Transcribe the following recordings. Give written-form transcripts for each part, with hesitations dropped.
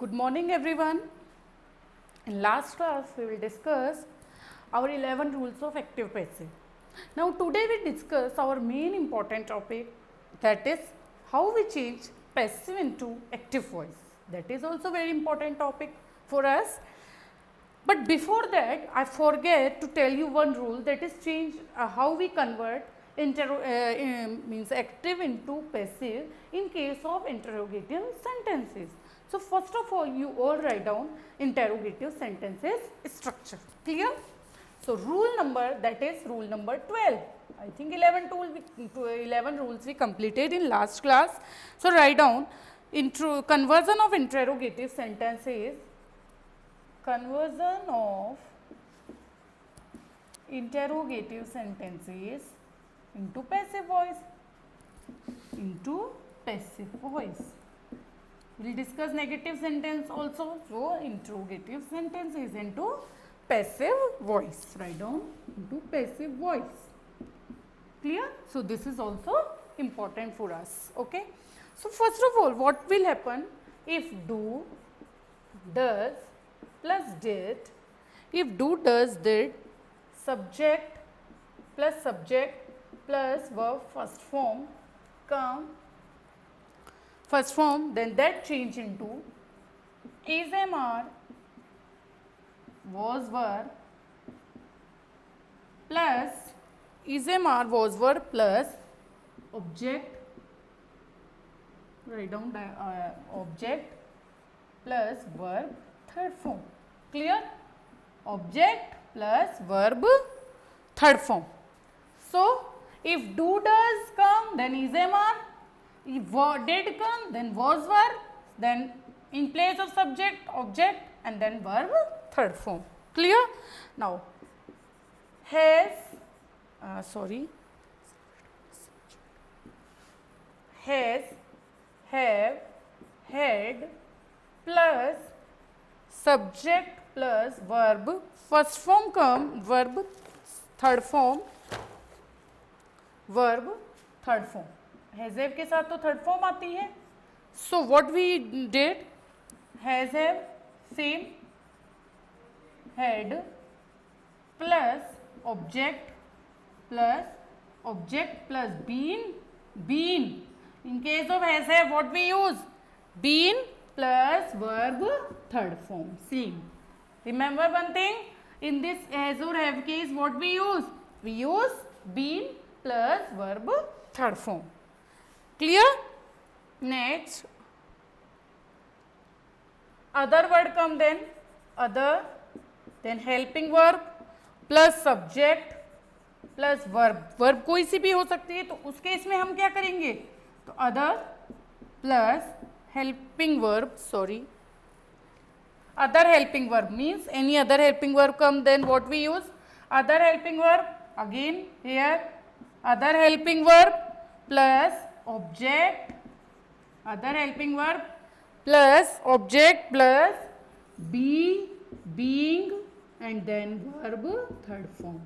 Good morning everyone. In last class we will discuss our 11 rules of active passive. Now today we discuss our main important topic, that is how we change passive into active voice. That is also very important topic for us. But before that I forget to tell you one rule, that is change how we convert means active into passive in case of interrogative sentences. So first of all you all write down interrogative sentences structure. Clear? So rule number, that is rule number 12. I think 11 rules we completed in last class. So write down conversion of interrogative sentences. Conversion of interrogative sentences into passive voice. Into passive voice. We will discuss negative sentence also. So interrogative sentences into passive voice. Write down into passive voice. Clear? So this is also important for us. Okay. So first of all, what will happen if do, does plus did? If do, does, did, subject plus verb first form come first form, then that change into is, am, are, was, were plus is, am, are, was, were plus object. Write down object plus verb third form. Clear? Object plus verb third form. So if do, does come, then is, am, are. If did come, then was, were, then in place of subject, object, and then verb third form. Clear? Now has have, had plus subject plus verb first form come, verb third form. Has have के साथ तो third form आती है. So what we did, has have same, had plus object plus been. In case of has have what we use, been plus verb third form. Same. Remember one thing, in this has or have case what we use been plus verb third form. Clear? Next other word come, then other, then helping verb plus subject plus verb कोई सी भी हो सकती है. तो उस case में हम क्या करेंगे, तो other plus helping verb, other helping verb means any other helping verb come, then what we use, other helping verb. Again here other helping verb plus object, other helping verb plus object plus being, and then verb third form.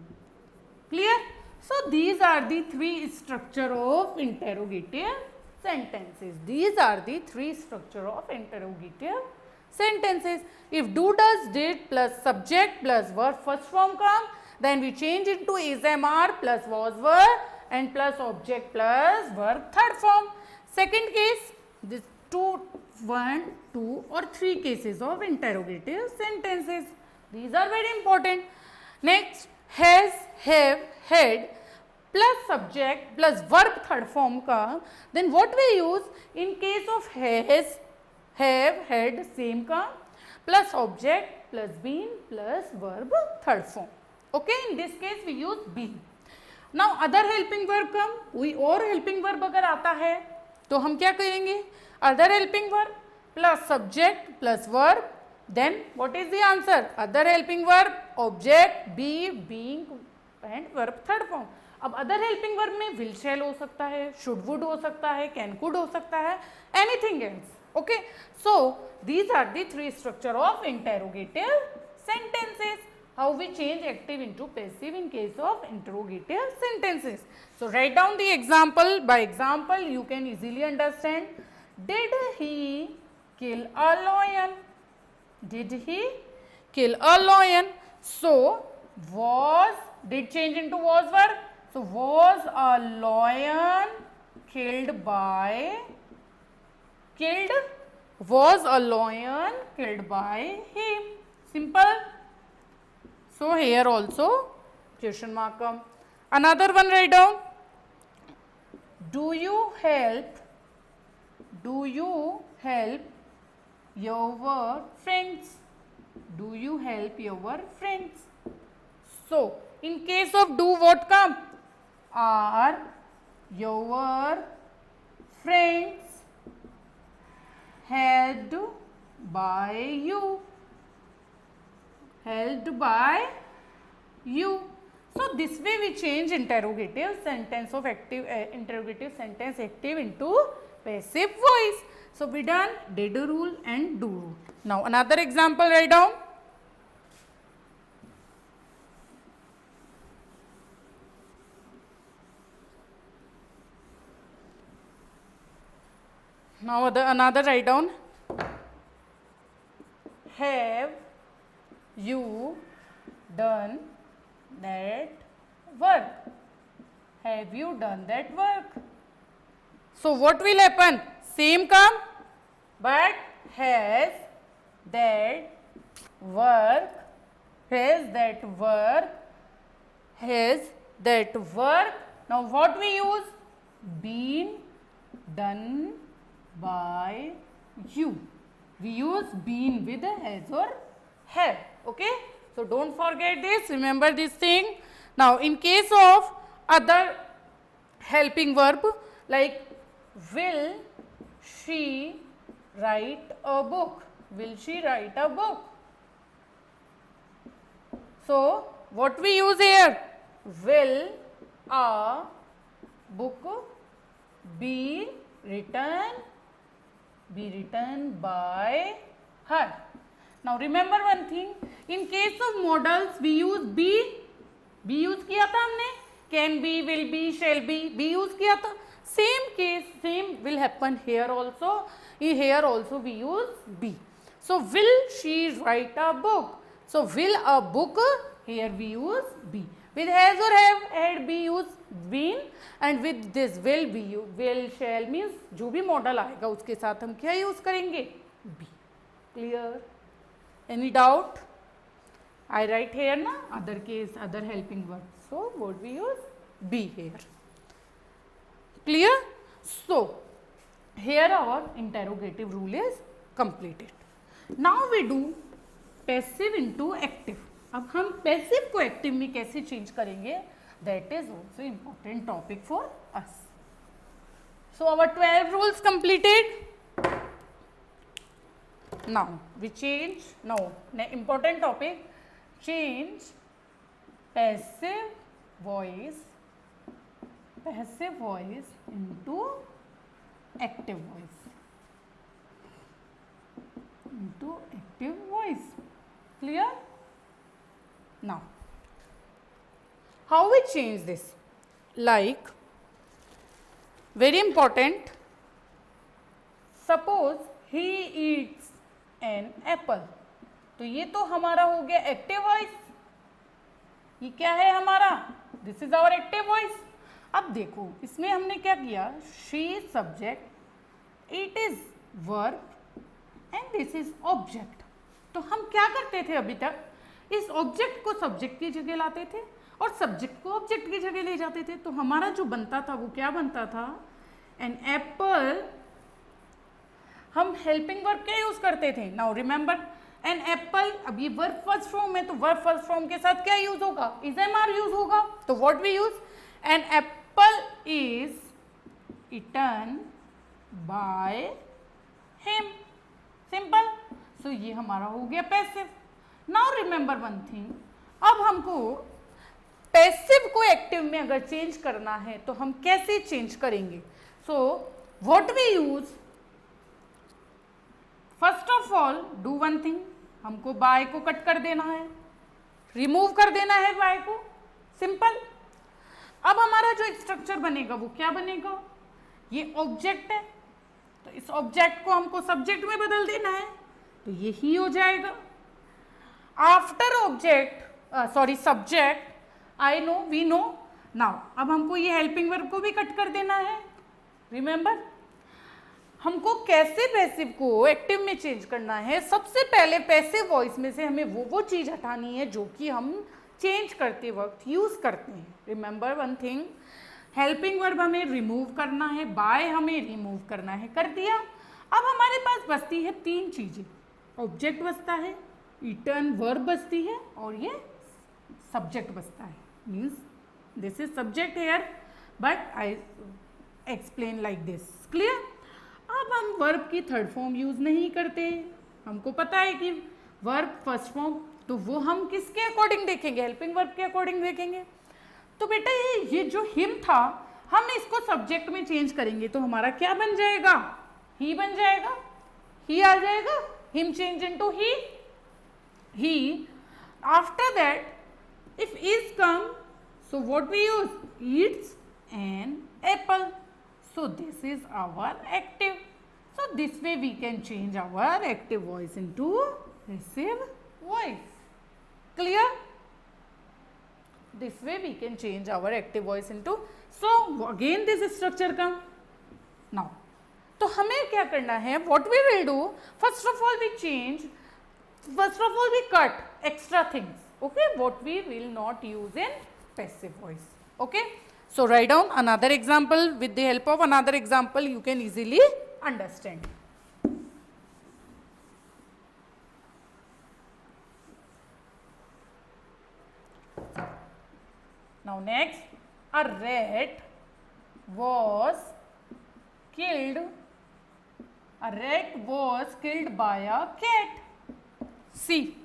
Clear? So these are the three structure of interrogative sentences. These are the three structure of interrogative sentences. If do, does, did plus subject plus verb first form come, then we change into is, am, are plus was, were, and plus object plus verb third form. Second case, this 1, 2 or 3 cases of interrogative sentences. These are very important. Next, has, have, had plus subject plus verb third form come, then what we use, in case of has, have, had same come plus object plus been plus verb third form. Okay, in this case we use been. Now other helping verb come, कोई और helping verb अगर आता है तो हम क्या करेंगे, other helping verb plus subject plus verb, then what is the answer, other helping verb, object, being and verb third form. अब अदर हेल्पिंग वर्ब में विल शैल हो सकता है, शुड वुड हो सकता है, कैन कुड हो सकता है, anything else. Okay, so these are the three structure of interrogative sentences. How we change active into passive in case of interrogative sentences. So write down the example. By example you can easily understand. Did he kill a lion? Did he kill a lion? So did change into was verb. So was a lion killed by him? Simple. So here also question mark come. Another one write down. Do you help your friends? Do you help your friends? So in case of do, what come? Are your friends helped by you? So this way we change interrogative sentence of active into passive voice. So we done did rule and do rule. Now another example write down. Now another write down. Have you done that work? Have you done that work? So what will happen? Same come, but has that work. Now what we use? Been done by you. We use been with has or have. Okay, so don't forget this, remember this thing. Now in case of other helping verb, like will she write a book? So what we use here? Will a book be written by her? Now remember one thing, in case of modals we use be use किया था हमने, can be, will be, shall be use किया था. Same will happen here also. Here also we use be. So will she write a book? So will a book, here we use be. With has or have, had we use been, and with this will shall means जो भी modal आएगा उसके साथ हम क्या use करेंगे? be. Clear? Any doubt? I write here na other case, other helping verb. So what we use? Be here. Clear? So here our interrogative rule is completed. Now we do passive into active. अब हम passive को active में कैसे change करेंगे? That is also important topic for us. So our 12 rules completed. Now we change. Now important topic. Change passive voice into active voice. Clear? Now how we change this? Like very important, suppose he eats an apple. तो ये तो हमारा हो गया active voice. ये क्या है हमारा? This is our active voice. अब देखो इसमें हमने क्या किया? She is subject, it is verb and this is object. तो हम क्या करते थे अभी तक? इस ऑब्जेक्ट को सब्जेक्ट की जगह लाते थे और सब्जेक्ट को ऑब्जेक्ट की जगह ले जाते थे. तो हमारा जो बनता था वो क्या बनता था? An apple. हम हेल्पिंग वर्ब क्या यूज करते थे? Now remember, an apple. अब ये वर्ब फर्स्ट फॉर्म है तो वर्ब फर्स्ट फॉर्म के साथ क्या यूज होगा? इज एम आर यूज होगा. तो what we use? An apple is eaten by him. Simple. So ये हमारा हो गया passive. Now remember one thing, अब हमको पैसिव को एक्टिव में अगर चेंज करना है तो हम कैसे चेंज करेंगे? So what we use? First of all do one thing, हमको बाय को कट कर देना है, रिमूव कर देना है बाय को. सिंपल. अब हमारा जो स्ट्रक्चर बनेगा वो क्या बनेगा? ये ऑब्जेक्ट है, तो इस ऑब्जेक्ट को हमको सब्जेक्ट में बदल देना है, तो ये ही हो जाएगा। After object sorry subject, I know, we know. Now अब हमको ये हेल्पिंग वर्ब को भी कट कर देना है। रिमेंबर, हमको कैसे पैसिव को एक्टिव में चेंज करना है। सबसे पहले पैसिव वॉइस में से हमें वो चीज हटानी है जो कि हम चेंज करते वक्त यूज करते हैं। Remember one thing, helping verb हमें रिमूव करना है, बाय हमें रिमूव करना है, कर दिया। अब हमारे पास बचती है तीन चीजें, ऑब्जेक्ट बचता है, ईटन वर्ब बचती है, और ये सब्जेक्ट बचता है। Means this is subject here, but I explain like this. Clear? अब हम वर्ब की थर्ड फॉर्म यूज नहीं करते। हमको पता है कि वर्ब फर्स्ट फॉर्म, तो वो हम किसके अकॉर्डिंग देखेंगे? हेल्पिंग वर्ब के अकॉर्डिंग देखेंगे। तो बेटा ये जो हिम था, हम इसको सब्जेक्ट में चेंज करेंगे तो हमारा क्या बन जाएगा? ही बन जाएगा, ही आ जाएगा। Him change into he. After that if is come, so what we use? Eats an apple. So this is our active. So this way we can change our active voice into passive voice. Clear? This way we can change our active voice into. So again this structure come. Now, तो हमें क्या करना है? What we will do? First of all we change. First of all we cut extra things. Okay? What we will not use in passive voice. Okay? So write down another example. With the help of another example you can easily understand. Now next, a rat was killed. A rat was killed by a cat. See.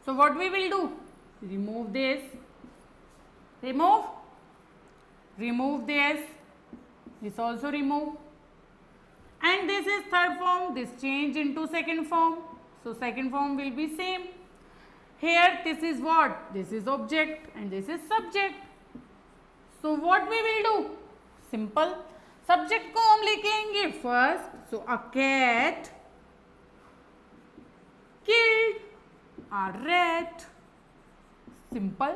So what we will do? Remove this. Remove this also remove, and this is third form, this change into second form, so second form will be same. Here this is what? This is object and this is subject. So what we will do? Simple, subject को हम लिखेंगे first, so a cat killed a rat. Simple.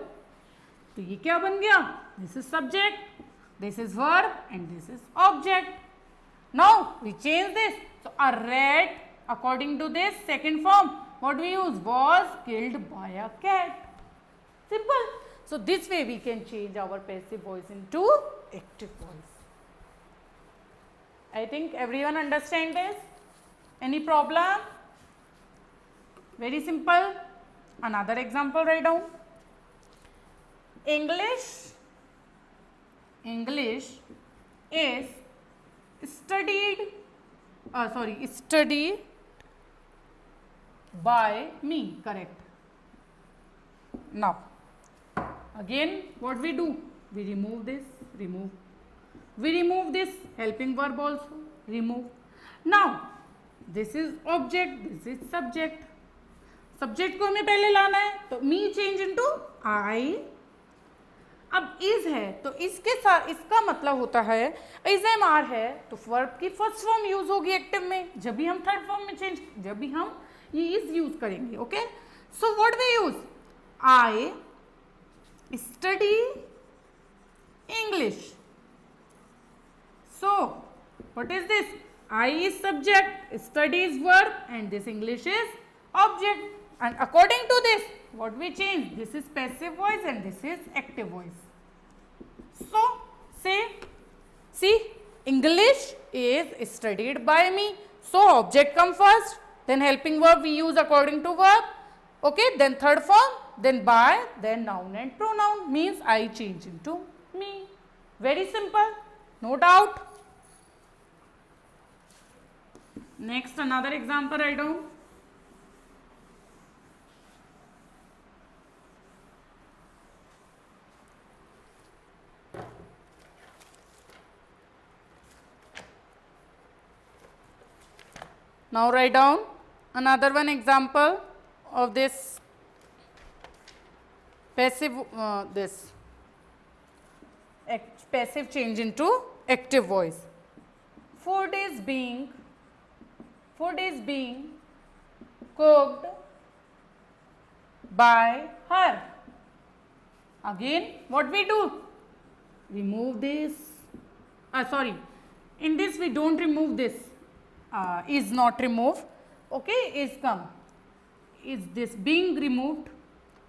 तो ये क्या बन गया? This is subject, this is verb and this is object. Now we change this. So a rat, according to this second form, what we use? Was killed by a cat. Simple. So this way we can change our passive voice into active voice. I think everyone understand this? Any problem? Very simple. Another example, write down. English is studied by me. Correct. Now again what we do? We remove this, we remove this helping verb also, remove. Now this is object, this is subject. Subject को हमें पहले लाना है, तो मी change into I. अब is है तो इसके साथ इसका मतलब होता है इज एम आर है तो वर्ब की फर्स्ट फॉर्म यूज होगी एक्टिव में। जब भी हम थर्ड फॉर्म में चेंज, जब भी हम ये इज यूज करेंगे। Okay, so what we use? I study English. So what is this? I is subject, study is verb and this English is object. And according to this, what we change? This is passive voice and this is active voice. So, say, see, English is studied by me. So, object come first, then helping verb we use according to verb. Okay, then third form, then by, then noun and pronoun. Means I change into me. Very simple, no doubt. Next, another example I do. Now write down another one example of this passive passive change into active voice. Food is being food is being cooked by her. Again, what we do? Remove this. Sorry, in this we don't remove this. Is not removed. Okay, is come. Is this being removed?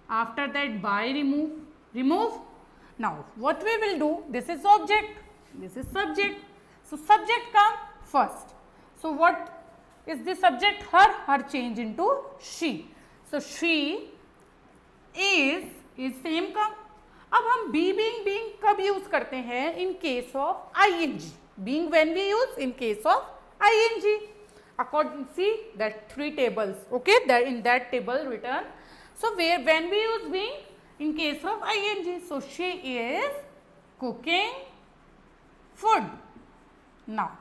After that, by remove. Now, what we will do? This is object. This is subject. So, subject come first. So, what is the subject? Her. Her change into she. So, she is same come. अब हम being कब use करते हैं? इन case of ing. Being when we use in case of ing. According, see that 3 tables. Okay, that in that table written. So where when we use being in case of ing. So she is cooking food. Now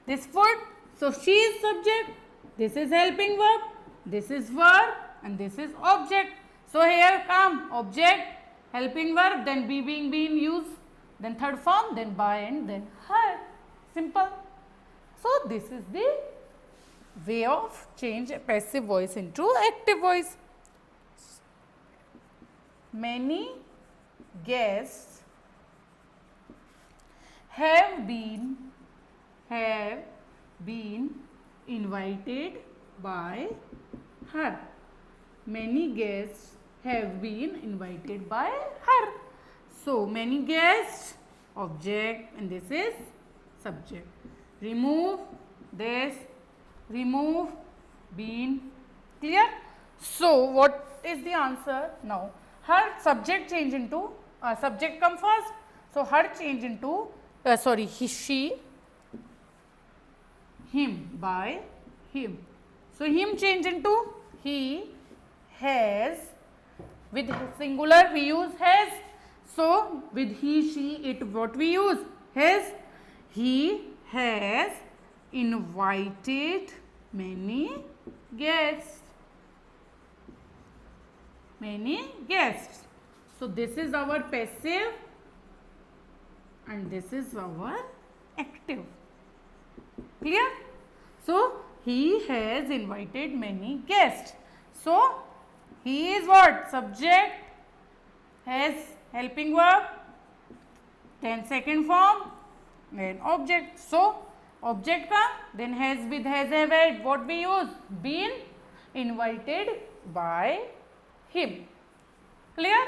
this food. So she is subject. This is helping verb. This is verb, and this is object. So here come object, helping verb, then being used, then third form, then by, and then her. Simple. So this is the way of change passive voice into active voice. Many guests have been invited by her. Many guests have been invited by her. So many guests, object, and this is subject. Remove this, remove been. Clear? So what is the answer? Now her subject change into subject come first. So her change into he, she, him, by him. So him change into he has. With singular we use has. So with he, she, it, what we use? Has. He has invited many guests. Many guests. So this is our passive and this is our active. Clear? So he has invited many guests. So he is what? Subject, has helping verb, then second form, then object. So object come, then has with has have had, what we use? Been invited by him. Clear?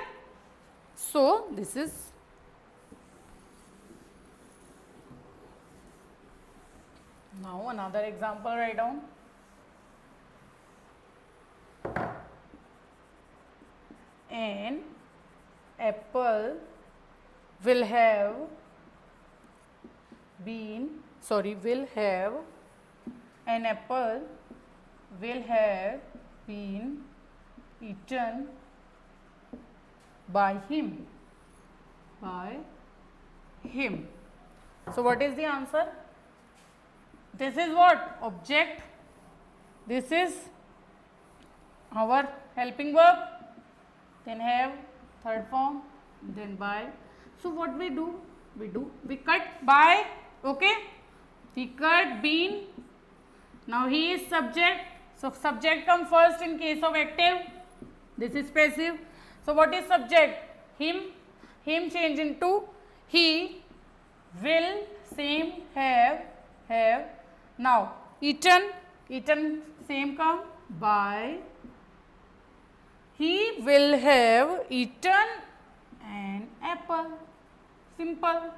So this is now another example. Write down. An apple will have been, an apple will have been eaten by him. So what is the answer? This is what? Object. This is our helping verb. Then have, third form, then by. So what we do? We cut by. Okay. We cut been. Now he is subject. So subject come first in case of active. This is passive. So what is subject? Him. Him change into he. Will, same, have. Now eaten, same come by. He will have eaten an apple. Simple.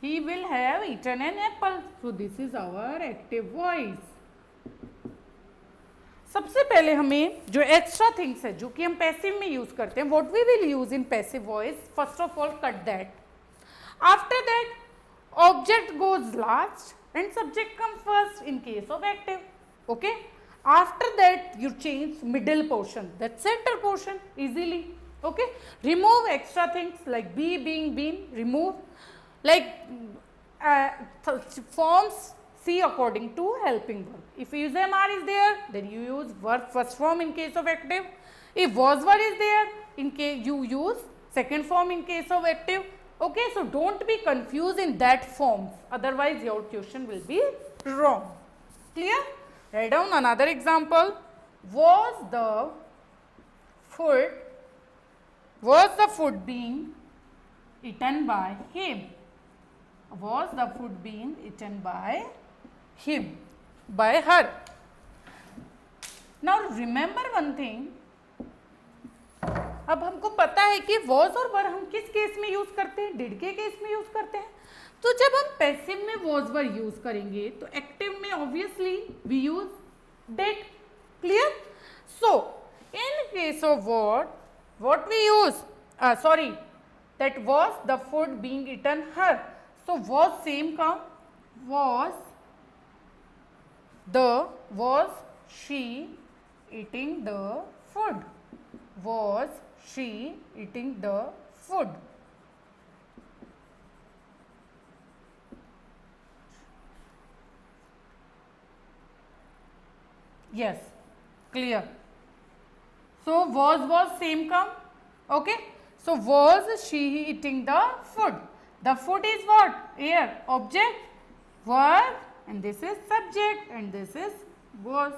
He will have eaten an apple. So this is our active voice. सबसे पहले हमें जो extra things है जो कि हम passive में use करते हैं, what we will use in passive voice, first of all cut that. After that object goes last and subject come first in case of active. Okay. After that you change middle portion, that center portion easily. Okay. Remove extra things like be, being, been. Remove like forms see according to helping verb. If use MR is there, then you use verb first form in case of active. If was verb is there, in case you use second form in case of active. Okay. So don't be confused in that forms, otherwise your question will be wrong. Clear? Write down another example. Was the food being eaten by him? Was the food being eaten by him? By her. Now remember one thing. अब हमको पता है कि was और were हम किस case में use करते हैं? डिड के केस में यूज करते हैं. तो जब हम पैसिव में was were यूज करेंगे तो एक्टिव में obviously we use did. Clear? So in case of what we use? That was the food being eaten her. So was same come. Was she eating the food? Was she eating the food? Yes, clear. So was same come. Okay. So was she eating the food? The food is what? Here, object, verb, and this is subject, and this is was.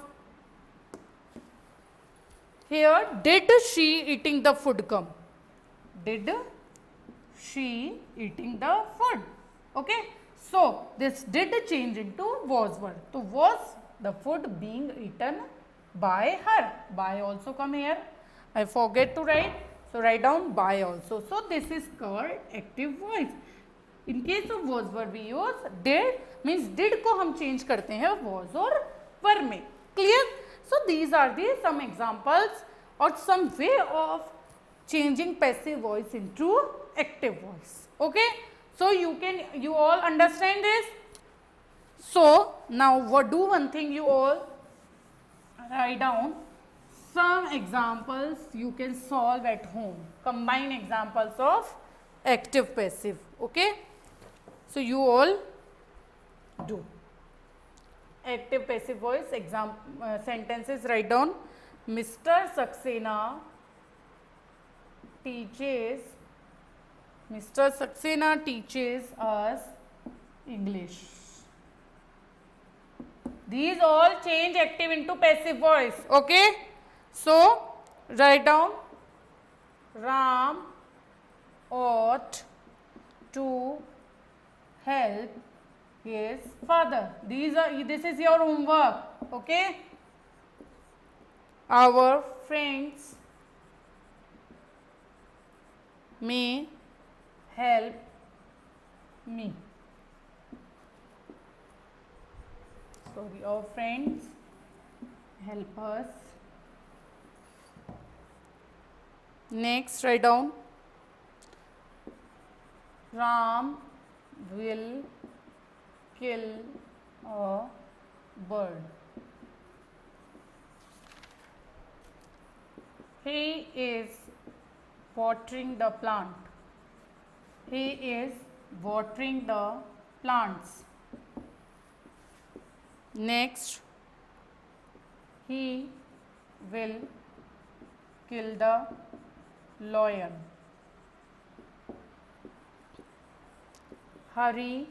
Here, did she eating the food come? Did she eating the food? Okay. So this did change into was word. So was the food being eaten by her? By also come here. I forget to write. So write down by also. So this is called active voice. In case of was were we use did, means did को हम change करते हैं was और were में. Clear? So these are the some examples or some way of changing passive voice into active voice. Okay? So you all understand this? So now what do one thing, you all write down some examples you can solve at home. Combine examples of active passive. Okay? So you all do. Active passive voice sentences, write down. Mr. Saxena teaches us English. These all change active into passive voice. Okay? So write down Ram ought to help his father. This is your homework. Okay? Our friends may help me. Our friends help us. Next, write down Ram will kill a bird. He is watering the plant. He is watering the plants. Next, he will kill the lion. Hurry,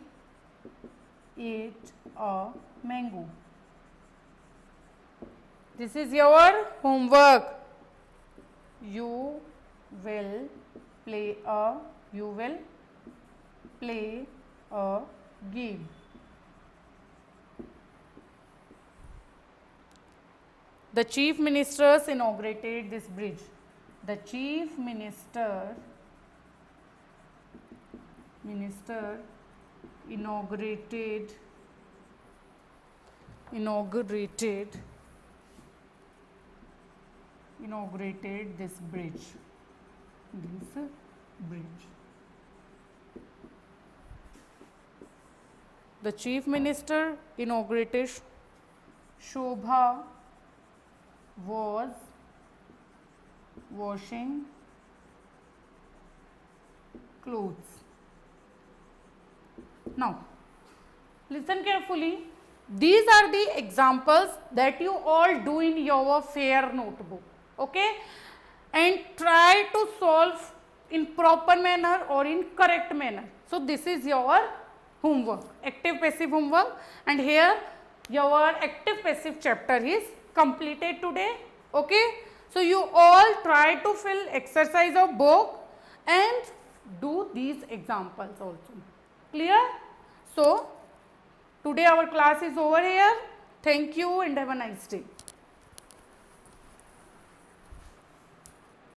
eat a mango. This is your homework. You will play a game. The chief ministers inaugurated this bridge. The chief minister inaugurated this bridge. The chief minister inaugurated. Shobha was washing clothes. Now, listen carefully. These are the examples that you all do in your fair notebook. Okay? And try to solve in proper manner or in correct manner. So, this is your homework, active passive homework, and here your active passive chapter is completed today. Okay, so you all try to fill exercise of book and do these examples also. Clear? So today our class is over here. Thank you and have a nice day.